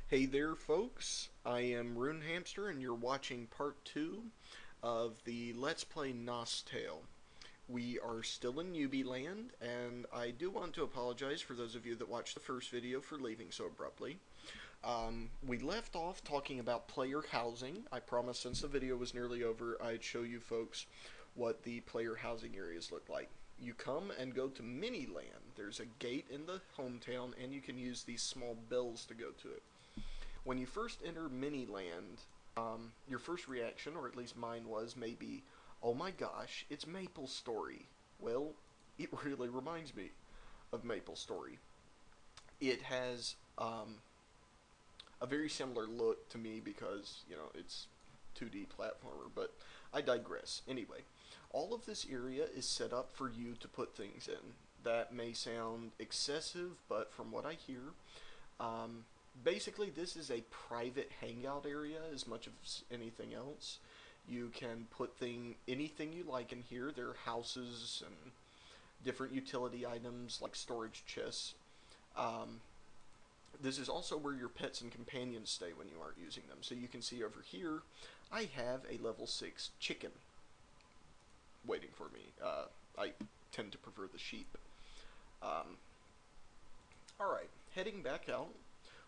Hey there, folks. I am Rune Hamster, and you're watching part 2 of the Let's Play Nostale. We are still in newbie land, and I do want to apologize for those of you that watched the first video for leaving so abruptly. We left off talking about player housing. I promised since the video was nearly over, I'd show you folks what the player housing areas look like. You come and go to Mini Land. There's a gate in the hometown, and you can use these small bells to go to it. When you first enter Miniland, your first reaction, or at least mine was, maybe, oh my gosh, it's Maple Story. Well, it really reminds me of Maple Story. It has a very similar look to me because, it's 2D platformer, but I digress. Anyway, all of this area is set up for you to put things in. That may sound excessive, but from what I hear, um, basically, this is a private hangout area as much as anything else. You can put anything you like in here. There are houses and different utility items like storage chests. Um, this is also where your pets and companions stay when you aren't using them. So you can see over here, I have a level 6 chicken waiting for me. I tend to prefer the sheep. Um, Alright, heading back out.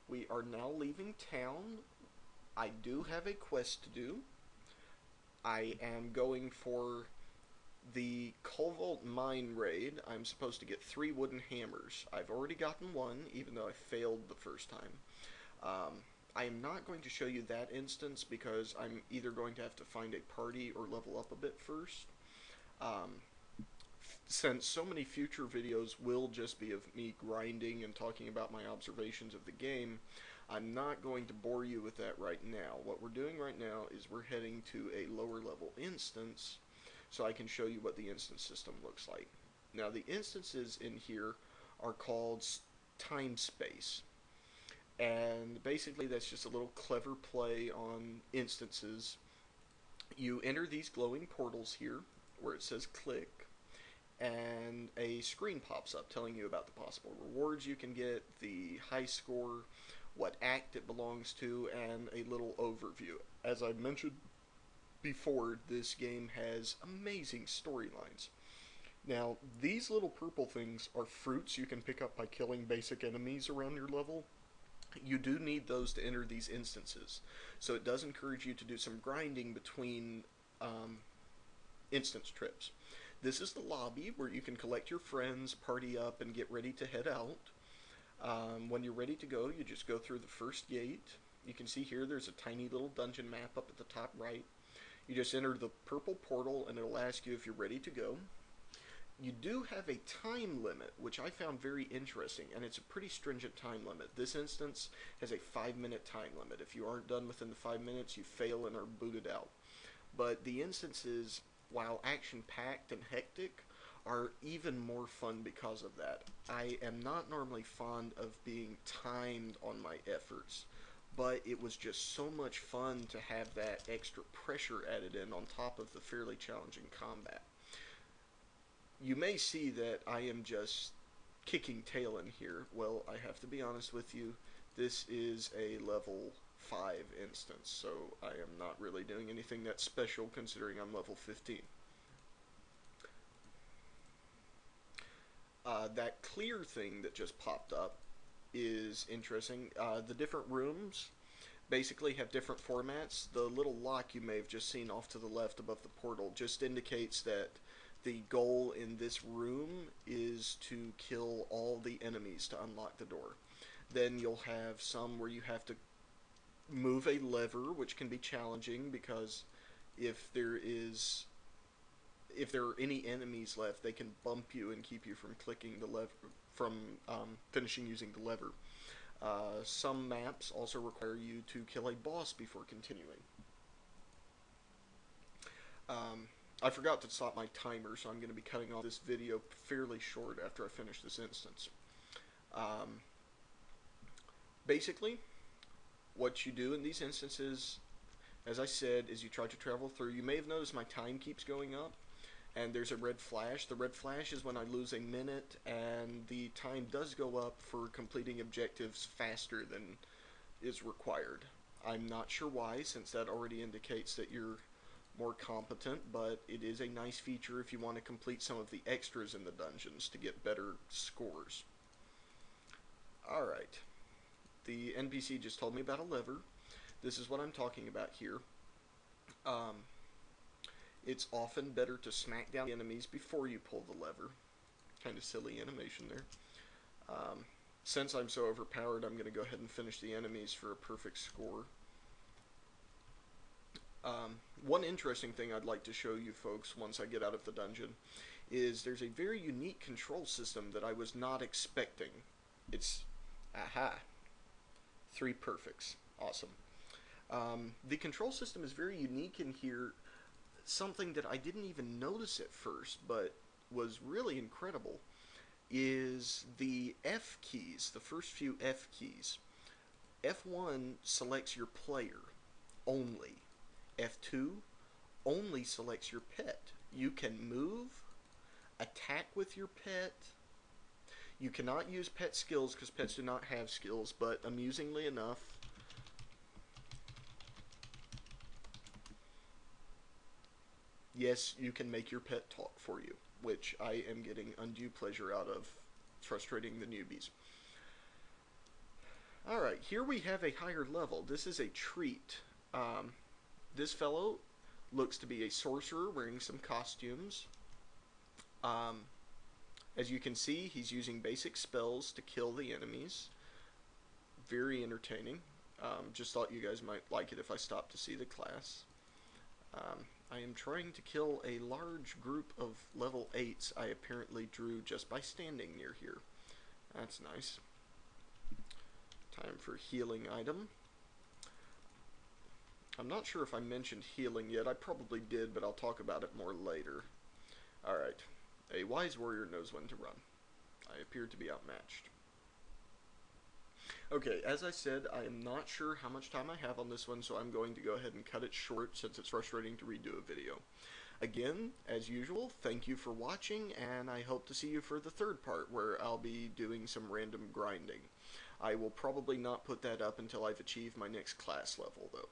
We are now leaving town. I do have a quest to do. I am going for the Cobalt Mine raid. I'm supposed to get 3 wooden hammers. I've already gotten one, even though I failed the first time. I am not going to show you that instance because I'm either going to have to find a party or level up a bit first. Since so many future videos will just be of me grinding and talking about my observations of the game, I'm not going to bore you with that right now. What we're doing right now is we're heading to a lower level instance so I can show you what the instance system looks like. Now the instances in here are called time space, and basically that's just a little clever play on instances. You enter these glowing portals here where it says click, and a screen pops up telling you about the possible rewards you can get, the high score, what act it belongs to, and a little overview. As I mentioned before, this game has amazing storylines. Now, these little purple things are fruits you can pick up by killing basic enemies around your level. You do need those to enter these instances, so it does encourage you to do some grinding between um, instance trips. This is the lobby where you can collect your friends, party up, and get ready to head out. When you're ready to go, you just go through the first gate. You can see here there's a tiny little dungeon map up at the top right. You just enter the purple portal and it'll ask you if you're ready to go. You do have a time limit, which I found very interesting, and it's a pretty stringent time limit. This instance has a 5-minute time limit. If you aren't done within the 5 minutes, you fail and are booted out. But the instances, while action-packed and hectic, are even more fun because of that. I am not normally fond of being timed on my efforts, but it was just so much fun to have that extra pressure added in on top of the fairly challenging combat. You may see that I am just kicking tail in here. Well, I have to be honest with you, this is a level 5 instance, so I am not really doing anything that special considering I'm level 15. That clear thing that just popped up is interesting. The different rooms basically have different formats. The little lock you may have just seen off to the left above the portal just indicates that the goal in this room is to kill all the enemies to unlock the door. Then you'll have some where you have to move a lever, which can be challenging because if there is if there are any enemies left, they can bump you and keep you from clicking the lever, from finishing using the lever. Some maps also require you to kill a boss before continuing. I forgot to stop my timer, so I'm going to be cutting off this video fairly short after I finish this instance. Um, Basically, what you do in these instances, as I said, is you try to travel through. You may have noticed my time keeps going up, and there's a red flash. The red flash is when I lose a minute, and the time does go up for completing objectives faster than is required. I'm not sure why, since that already indicates that you're more competent, but it is a nice feature if you want to complete some of the extras in the dungeons to get better scores. Alright, the NPC just told me about a lever. This is what I'm talking about here. It's often better to smack down the enemies before you pull the lever. Kind of silly animation there. Since I'm so overpowered, I'm going to go ahead and finish the enemies for a perfect score. One interesting thing I'd like to show you folks once I get out of the dungeon is there's a very unique control system that I was not expecting. It's, aha, 3 perfects. Awesome. The control system is very unique in here, something that I didn't even notice at first, but was really incredible, is the F keys, the first few F keys. F1 selects your player only. F2 only selects your pet. You can move, attack with your pet. You cannot use pet skills because pets do not have skills, but amusingly enough, yes, you can make your pet talk for you, which I am getting undue pleasure out of, frustrating the newbies. Alright, here we have a higher level. This is a treat. This fellow looks to be a sorcerer wearing some costumes. As you can see, he's using basic spells to kill the enemies. Very entertaining. Just thought you guys might like it if I stopped to see the class. I am trying to kill a large group of level 8s I apparently drew just by standing near here. That's nice. Time for healing item. I'm not sure if I mentioned healing yet. I probably did, but I'll talk about it more later. Alright. A wise warrior knows when to run. I appear to be outmatched. Okay, as I said, I am not sure how much time I have on this one, so I'm going to go ahead and cut it short since it's frustrating to redo a video. Again, as usual, thank you for watching, and I hope to see you for the third part, where I'll be doing some random grinding. I will probably not put that up until I've achieved my next class level, though.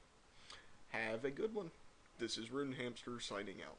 Have a good one. This is Rune Hamster signing out.